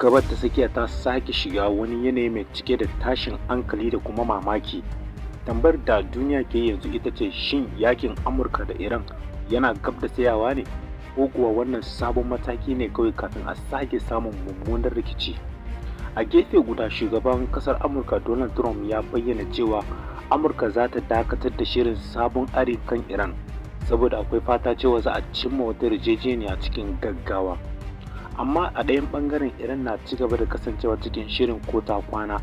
Gabar ta tsakiya ta sake shiga wani yanayi mai cike da tashin hankali da kuma mamaki. Tambayar da duniya ke yanzu ita ce, shin yakin Amurka da Iran yana gab da tsayawa ne, ko kuwa wannan sabon mataki ne kawai kafin a sake samun mummunan rikici? A gefe guda, shugaban ƙasar Amurka Donald Trump ya bayyana cewa Amurka za ta dakatar da shirin sabon hari kan Iran, saboda akwai fata cewa za a cimma wata yarjejeniya cikin gaggawa. Amma a ɗayan ɓangaren, Iran na ci gaba da kasancewa cikin shirin ko ta kwana,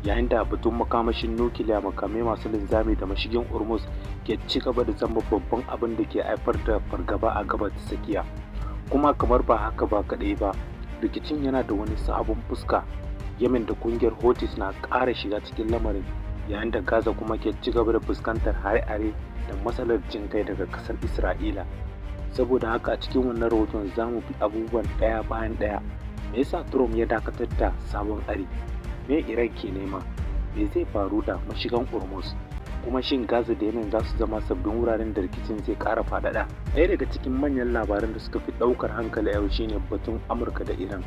yayin da batun makamashin nukiliya, makamai masu linzami da mashigin Hormuz ke ci gaba da zama babban abin da ke haifar da fargaba a Gabas ta Tsakiya. Kuma kamar ba haka ba kaɗai ba, rikicin yana da wani sabon fuska. Yemen da ƙungiyar Houthis na ƙara shiga cikin lamarin, yayin da Gaza kuma ke ci gaba da fuskantar hare-hare da matsalar jin kai daga ƙasar Isra'ila. Saboda haka a cikin wannan rahoton za mu bi abubuwan ɗaya bayan ɗaya. Me yasa Trump ya dakatar da sabon hari? Me Iran ke nema? Me zai faru da mashigan Hormuz? Kuma shin Gaza da Yemen za su zama sabbin wuraren da rikicin zai ƙara faɗaɗa? Ɗaya daga cikin manyan labaran da suka fi ɗaukar hankali yau shine batun Amurka da Iran.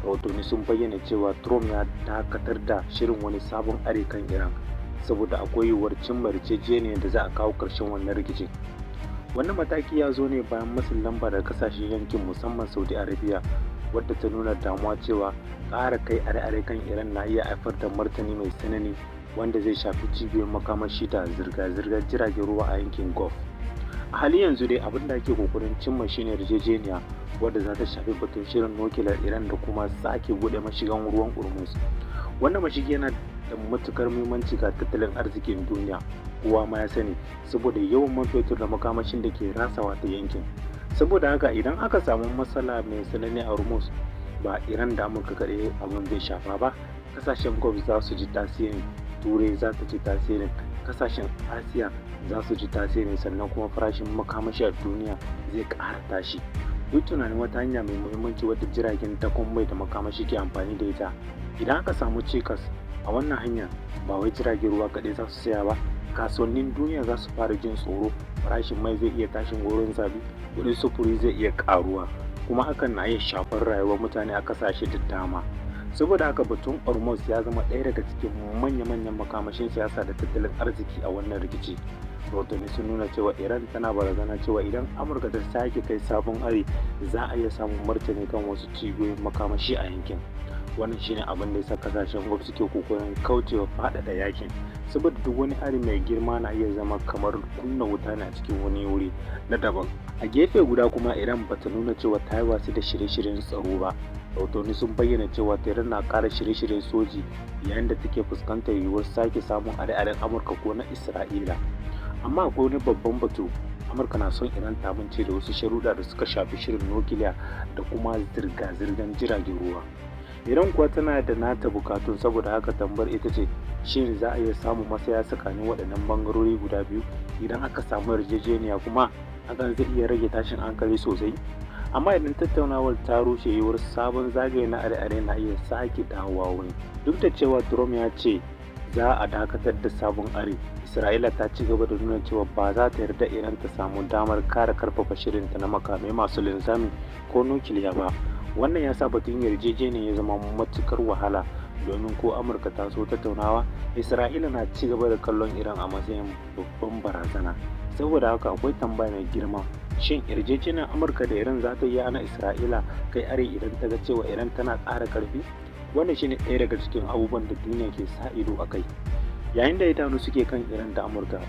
Rahotanni sun bayyana cewa Trump ya dakatar da shirin wani sabon hari kan Iran, saboda akwai yiwuwar cimma yarjejeniyar da za a kawo ƙarshen wannan rikicin. Wannan mataki ya zo ne bayan matsin lamba daga kasashen yankin, musamman Saudi Arabia, wadda ta nuna damuwa cewa ƙara kai hare-hare kan Iran na iya haifar da martani mai tsanani wanda zai shafi cibiyoyin makamashi da zirga-zirgar jiragen ruwa a yankin Gulf. A halin yanzu dai, abin da ake kokarin cimma shine yarjejeniya wadda za ta shafi batun shirin nukiliyar Iran da kuma sake buɗe mashigan ruwan Hormuz. Wannan mashigi yana da matukar muhimmanci ga tattalin arzikin duniya, kowa ma ya sani, saboda yawan man fetur da makamashin da ke rasawa ta yankin. Saboda haka idan aka samu matsala mai tsanani a Hormuz, ba Iran da Amurka kaɗai abin zai shafa ba, kasashen Gulf za su ji tasirin, Turai za ta ji tasirin, kasashen Asiya za su ji tasirin, sannan kuma farashin makamashi a duniya zai ƙara tashi. Duk tunanin wata hanya mai muhimmanci wadda jiragen dakon mai da makamashi ke amfani da ita. Idan aka samu cikas a wannan hanya, ba wai jiragen ruwa kaɗai za su tsaya ba, kasuwannin duniya za su fara jin tsoro, farashin mai zai iya tashin goron zabi, kuɗin sufuri zai iya ƙaruwa, kuma hakan na iya shafar rayuwar mutane a ƙasashe da dama. Saboda haka batun Hormuz ya zama ɗaya daga cikin manya-manyan makamashin siyasa da tattalin arziki a wannan rikici. Rahotanni sun nuna cewa Iran tana barazana cewa idan Amurka ta sake kai sabon hari, za a iya samun martani kan wasu cibiyoyin makamashi a yankin. Wannan shine abin da yasa kasashen Gulf suke kokarin kaucewa faɗaɗa yakin, saboda duk wani hari mai girma na iya zama kamar kunna wuta ne a cikin wani wuri na daban. A gefe guda kuma, Iran bata nuna cewa ta yi watsi da shirye-shiryen tsaro ba. Rahotanni sun bayyana cewa Tehran na ƙara shirye-shiryen soji, yayin da take fuskantar yiwuwar sake samun hare-haren Amurka ko na Isra'ila. Amma akwai wani babban batu. Amurka na son Iran ta amince da wasu sharuɗa da suka shafi shirin nukiliya da kuma zirga-zirgar jiragen ruwa. Iran kuwa tana da nata bukatun, saboda haka tambayar ita ce, shin za a iya samun matsaya tsakanin waɗannan bangarori guda biyu? Idan aka samu yarjejeniya kuma, hakan zai iya rage tashin hankali sosai. Amma idan tattaunawar ta rushe, yiwuwar sabon zagaye na are-are na iya sake dawowa wani. Duk da cewa Trump ya ce za a dakatar da sabon hari, Isra'ila ta ci gaba da nuna cewa ba za ta yarda Iran ta samu damar kare karfafa shirinta na makamai masu linzami ko nukiliya ba. Wannan ya sa batun yarjejeniya ya zama matukar wahala, domin ko Amurka ta so tattaunawa, Isra'ila na ci gaba da kallon Iran a matsayin babban barazana. Saboda haka akwai tambaya mai girma, shin yarjejeniyar Amurka da Iran za ta iya hana Isra'ila kai hari idan ta ga cewa Iran tana ƙara ƙarfi? Wannan shine ɗaya daga cikin abubuwan da duniya ke sa ido a kai. Yayin da idanu suke kan Iran da Amurka,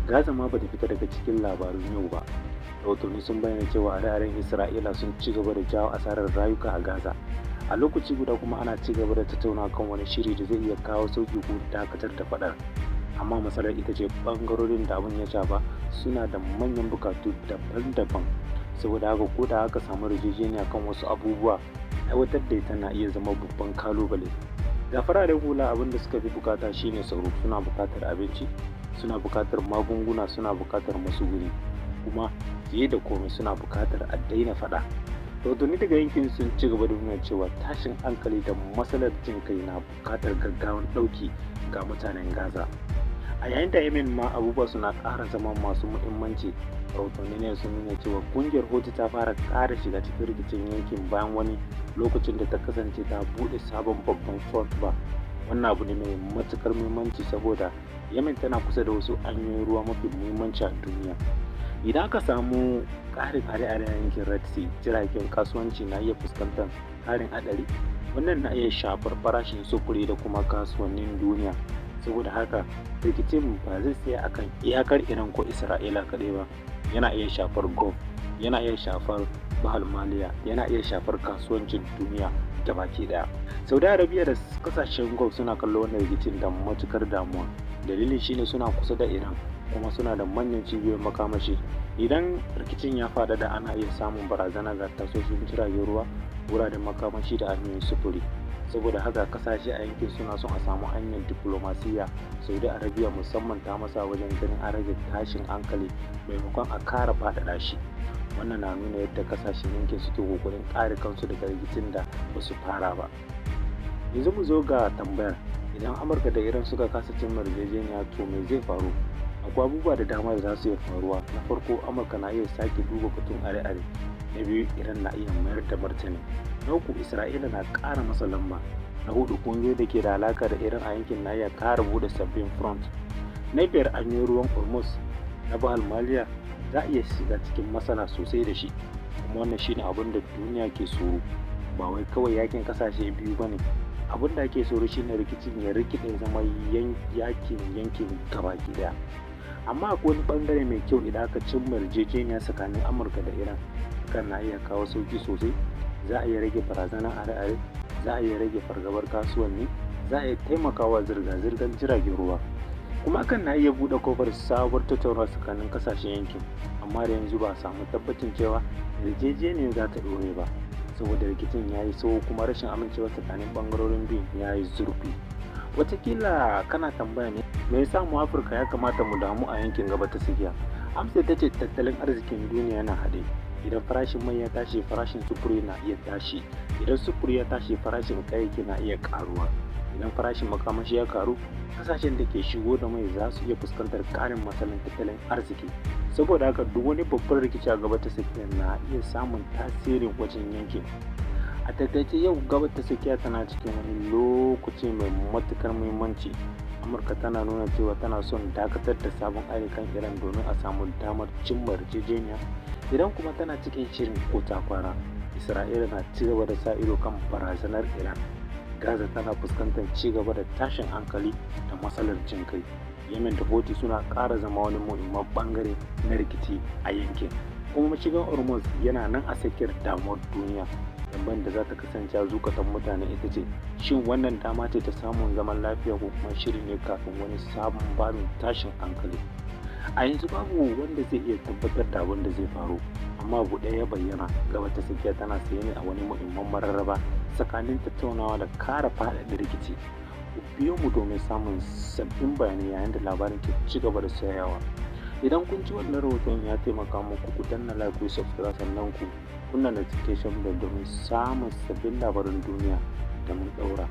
Gaza ma bata fita daga cikin labarun yau ba. Rahotanni sun bayyana cewa hare-haren Isra'ila sun ci gaba da jawo asarar rayuka a Gaza. A lokaci guda kuma ana ci gaba da tattauna kan wani shiri da zai iya kawo sauƙi ko dakatar da faɗar. Amma matsalar ita ce, ɓangarorin da abin ya shafa suna da manyan bukatu daban-daban. Saboda haka ko da aka samu yarjejeniya kan wasu abubuwa, aiwatar da ita na iya zama babban kalubale. Ga fararen hula, abin da suka fi bukata shine tsaro. Suna bukatar abinci, suna bukatar magunguna, suna bukatar matsuguni, kuma fiye da komai suna bukatar a daina faɗa. Rahotanni daga yankin sun ci gaba da nuna cewa tashin hankali da matsalar jin kai na bukatar gaggawan ɗauki ga mutanen Gaza. A yayin da Yemen ma abubuwa suna ƙara zama masu muhimmanci, rahotanni ne sun nuna cewa ƙungiyar Houthi ta fara ƙara shiga cikin rikicin yankin bayan wani lokacin da ta kasance ta buɗe sabon babban front ba. Wannan abu ne mai matuƙar muhimmanci saboda Yemen tana kusa da wasu hanyoyin ruwa mafi muhimmanci a duniya. Idan aka samu ƙarin hare-hare a yankin Red Sea, jiragen kasuwanci na iya fuskantar ƙarin haɗari. Wannan na iya shafar farashin sufuri da kuma kasuwannin duniya. Saboda haka, rikicin ba zai tsaya akan iyakar Iran ko Isra'ila kaɗai ba. Yana iya shafar Gulf, yana iya shafar Bahar Maliya, yana iya shafar kasuwancin duniya gabaki ɗaya. Saudi Arabia da kasashen Gulf suna kallon wannan rikicin da matuƙar damuwa. Dalilin shine suna kusa da Iran kuma suna da manyan cibiyoyin makamashi. Idan rikicin ya faɗaɗa, ana iya samun barazana ga tashoshin jiragen ruwa, wuraren makamashi da hanyoyin sufuri. Saboda haka kasashe a yankin suna son a samu hanyar diflomasiyya. Saudi Arabia musamman ta matsa wajen ganin an rage tashin hankali maimakon a ƙara faɗaɗa shi. Wannan na nuna yadda kasashen yankin suke ƙoƙarin kare kansu daga rikicin da ba su fara ba. Yanzu mu zo ga tambayar, idan Amurka da Iran suka kasa cimma yarjejeniya to me zai faru? Akwai abubuwa da dama da za su iya faruwa. Na farko, Amurka na iya sake duba batun are-are. Na biyu, Iran na iya mayar da martani. Na uku, Isra'ila na ƙara masa lamba. Na hudu, ƙungiyoyi da ke da alaƙa da Iran a yankin na iya ƙara buɗe sabbin front. Na biyar, hanyoyin ruwan Hormuz na Bahar Maliya za a iya shiga cikin matsala sosai da shi. Kuma wannan shine abin da duniya ke tsoro. Ba wai kawai yakin ƙasashe biyu ba ne. Abin da ake tsoro shine rikicin ya rikide zama yankin gabaki daya. Amma akwai wani bangare mai kyau idan aka cimma yarjejeniya tsakanin Amurka da Iran. Hakan na iya kawo sauki sosai. Za a iya rage barazanar are-are, za a iya rage fargabar kasuwanni, za a iya taimakawa zirga-zirgar jiragen ruwa. Kuma hakan na iya buɗe kofar sabuwar tattaunawa tsakanin kasashen yankin. Amma da yanzu ba a samu tabbacin cewa yarjejeniyar za ta ɗore ba. Saboda rikicin ya yi tsawo kuma rashin amincewa tsakanin bangarorin biyu ya yi zurfi. Wataƙila kana tambaya ne, me yasa mu Afirka ya kamata mu damu a yankin gabas ta tsakiya? Amsar ita ce tattalin arzikin duniya yana haɗe. Idan farashin mai ya tashi, farashin sufuri na iya tashi. Idan sufuri ya tashi, farashin kayayyaki na iya ƙaruwa. Idan farashin makamashi ya ƙaru, kasashen da ke shigo da mai za su iya fuskantar ƙarin matsalar tattalin arziki. Saboda haka duk wani babban rikici a gabas ta tsakiya na iya samun tasirin wajen yankin. A taƙaice yau gabas ta tsakiya tana cikin wani lokaci mai matuƙar muhimmanci. Amurka tana nuna cewa tana son dakatar da sabon ayyukan Iran domin a samu damar cimma yarjejeniya. Idan kuma tana cikin shirin ko ta kwana. Isra'ila na ci gaba da sa ido kan barazanar Iran. Gaza tana fuskantar ci gaba da tashin hankali da matsalar jin kai. Yemen da Houthi suna ƙara zama wani muhimman bangare na rikici a yankin. Kuma mashigan Hormuz yana nan a tsakiyar damuwar duniya. Tambayar da za ta kasance a zukatan mutane ita ce, shin wannan dama ce ta samun zaman lafiya ko kuma shiri ne kafin wani sabon babin tashin hankali? A yanzu babu wanda zai iya tabbatar da abin da zai faru, amma abu ɗaya ya bayyana, gabas ta tsakiya tana tsaye ne a wani muhimman mararraba tsakanin tattaunawa da kare faɗaɗa rikici. Ku biyo mu domin samun sabbin bayanai yayin da labarin ke ci gaba da sauyawa. Idan kun ji wannan rahoton ya taimaka muku, ku danna like, ku subscribe, sannan ku kunna notification bell domin samun sabbin labaran duniya da mun ɗaura.